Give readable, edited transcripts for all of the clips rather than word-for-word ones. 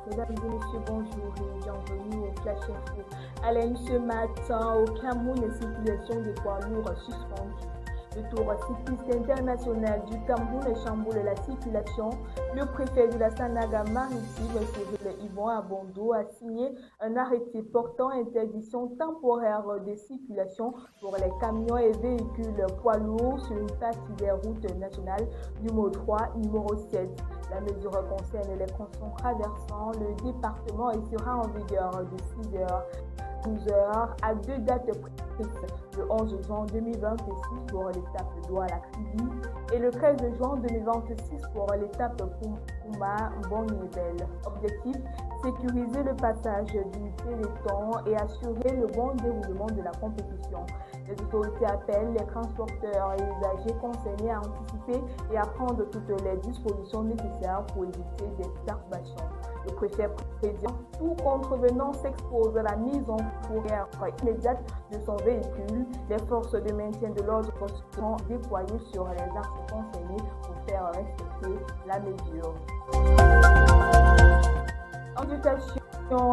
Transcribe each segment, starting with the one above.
Mesdames et messieurs, bonjour et bienvenue au Flash Info. Alain, ce matin, au Cameroun, les circulations des poids lourds suspendues. Le Tour cycliste international du Cameroun chamboule la circulation. Le préfet de la Sanaga-Maritime, Cyril Yvon Abondo, a signé un arrêté portant interdiction temporaire de circulation pour les camions et véhicules poids lourds sur une partie des routes nationales numéro 3, numéro 7. La mesure concerne les tronçons traversant le département et sera en vigueur de 6h à 12h à deux dates précises, le 11 juin 2026 pour l'étape Douala-Kribi et le 13 juin 2026 pour l'étape Kouma-Bonnivel. Objectif, sécuriser le passage du peloton et assurer le bon déroulement de la compétition. Les autorités appellent les transporteurs et usagers concernés à anticiper et à prendre toutes les dispositions nécessaires pour éviter des perturbations. Le préfet prévient tout contrevenant s'expose à la mise en fourrière immédiate de son véhicule. Les forces de maintien de l'ordre seront déployées sur les axes concernés pour faire respecter la mesure. En éducation,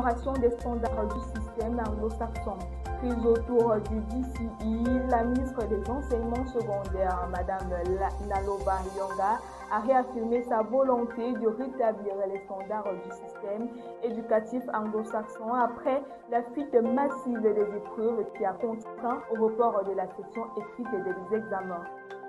ration des standards du système anglo-saxon. Prise autour du DCI, la ministre des Enseignements secondaires, Mme Naloba Yonga, a réaffirmé sa volonté de rétablir les standards du système éducatif anglo-saxon après la fuite massive des épreuves qui a contraint au report de la section écrite des examens.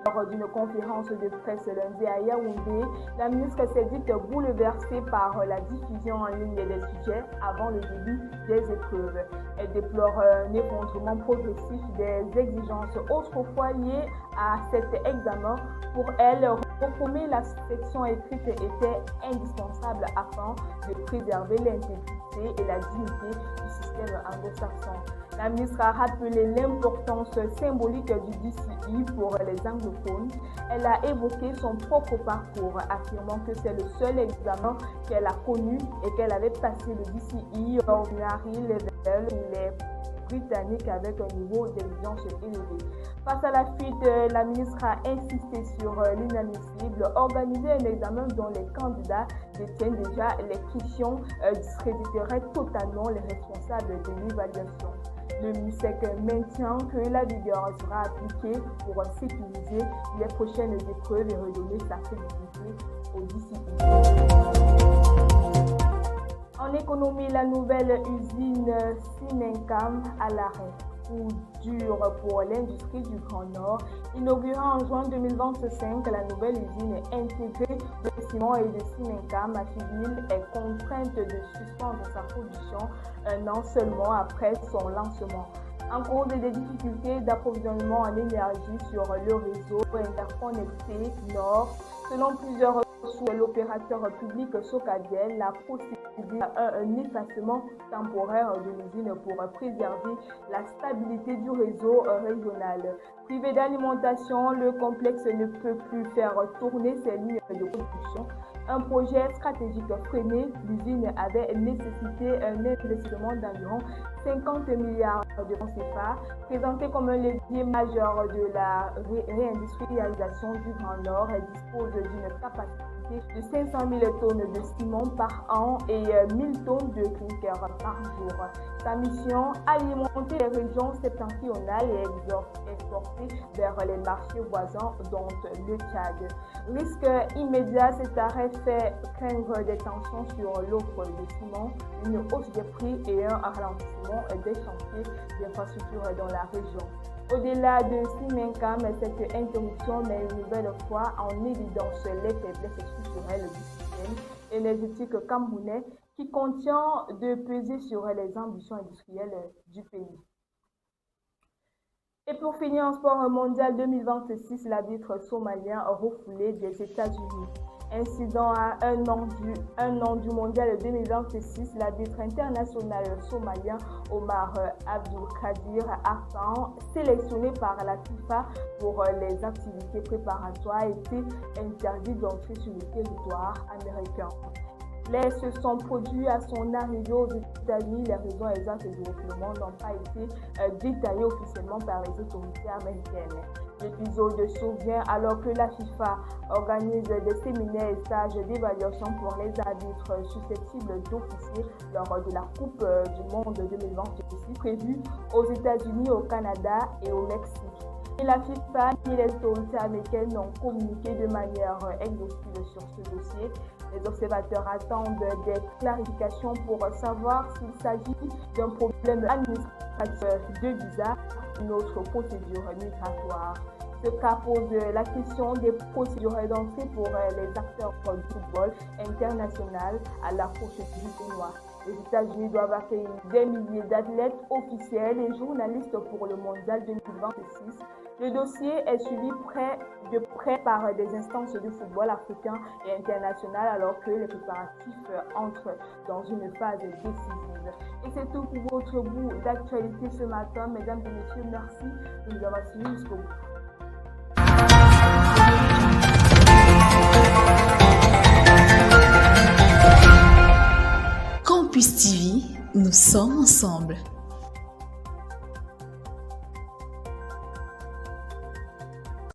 Lors d'une conférence de presse lundi à Yaoundé, la ministre s'est dite bouleversée par la diffusion en ligne des sujets avant le début des épreuves. Elle déplore un effondrement progressif des exigences autrefois liées à cet examen. Pour elle, reformer la section écrite était indispensable afin de préserver l'intégrité et la dignité du système anglo-saxon. La ministre a rappelé l'importance symbolique du DCI pour les anglophones. Elle a évoqué son propre parcours, affirmant que c'est le seul examen qu'elle a connu et qu'elle avait passé le DCI Ordinary Level pour les Britanniques avec un niveau d'exigence élevé. Face à la fuite, la ministre a insisté sur l'inadmissible. Organiser un examen dont les candidats détiennent déjà les questions discréditerait totalement les responsables de l'évaluation. Le MISEC maintient que la vigueur sera appliquée pour sécuriser les prochaines épreuves et redonner sa crédibilité au DCI. En économie, la nouvelle usine Simencam à l'arrêt. Coup dur pour l'industrie du Grand Nord. Inaugurée en juin 2025, la nouvelle usine intégrée de ciment et de Simencam à Fiville est contrainte de suspendre sa production un an seulement après son lancement. En cause des difficultés d'approvisionnement en énergie sur le réseau interconnecté Nord, selon plusieurs sous l'opérateur public Socadel a procédé à un effacement temporaire de l'usine pour préserver la stabilité du réseau régional. Privé d'alimentation, le complexe ne peut plus faire tourner ses lignes de production. Un projet stratégique freiné, l'usine avait nécessité un investissement d'environ 50 milliards de francs CFA, présenté comme un levier majeur de la réindustrialisation du Grand Nord. Elle dispose d'une capacité de 500 000 tonnes de ciment par an et 1000 tonnes de clinker par jour. Sa mission, alimenter les régions septentrionales et exporter vers les marchés voisins, dont le Tchad. Risque immédiat, cet arrêt fait craindre des tensions sur l'offre de ciment, une hausse des prix et un ralentissement des chantiers d'infrastructures dans la région. Au-delà de Simencam, cette interruption met une nouvelle fois en évidence les faiblesses structurelles du système énergétique camerounais qui contient de peser sur les ambitions industrielles du pays. Et pour finir, en sport mondial 2026, l'arbitre somalien refoulé des États-Unis. Incident à un an du mondial 2026, l'arbitre international somalien Omar Abdulkadir Hassan, sélectionné par la FIFA pour les activités préparatoires, a été interdit d'entrer sur le territoire américain. se sont produits à son arrivée aux États-Unis. Les raisons exactes du refoulement n'ont pas été détaillées officiellement par les autorités américaines. L'épisode survient alors que la FIFA organise des séminaires et stages d'évaluation pour les arbitres susceptibles d'officier lors de la Coupe du Monde 2020 prévue aux États-Unis, au Canada et au Mexique. Ni la FIFA ni les autorités américaines n'ont communiqué de manière exhaustive sur ce dossier. Les observateurs attendent des clarifications pour savoir s'il s'agit d'un problème administratif de visa ou une autre procédure migratoire. Ce cas pose la question des procédures d'entrée pour les acteurs du football international à l'approche du tournoi. Les États-Unis doivent accueillir des milliers d'athlètes officiels et journalistes pour le mondial 2026. Le dossier est suivi de près par des instances de football africain et international alors que les préparatifs entrent dans une phase décisive. Et c'est tout pour votre bout d'actualité ce matin. Mesdames et messieurs, merci de nous avoir suivis jusqu'au bout. Campus TV, nous sommes ensemble.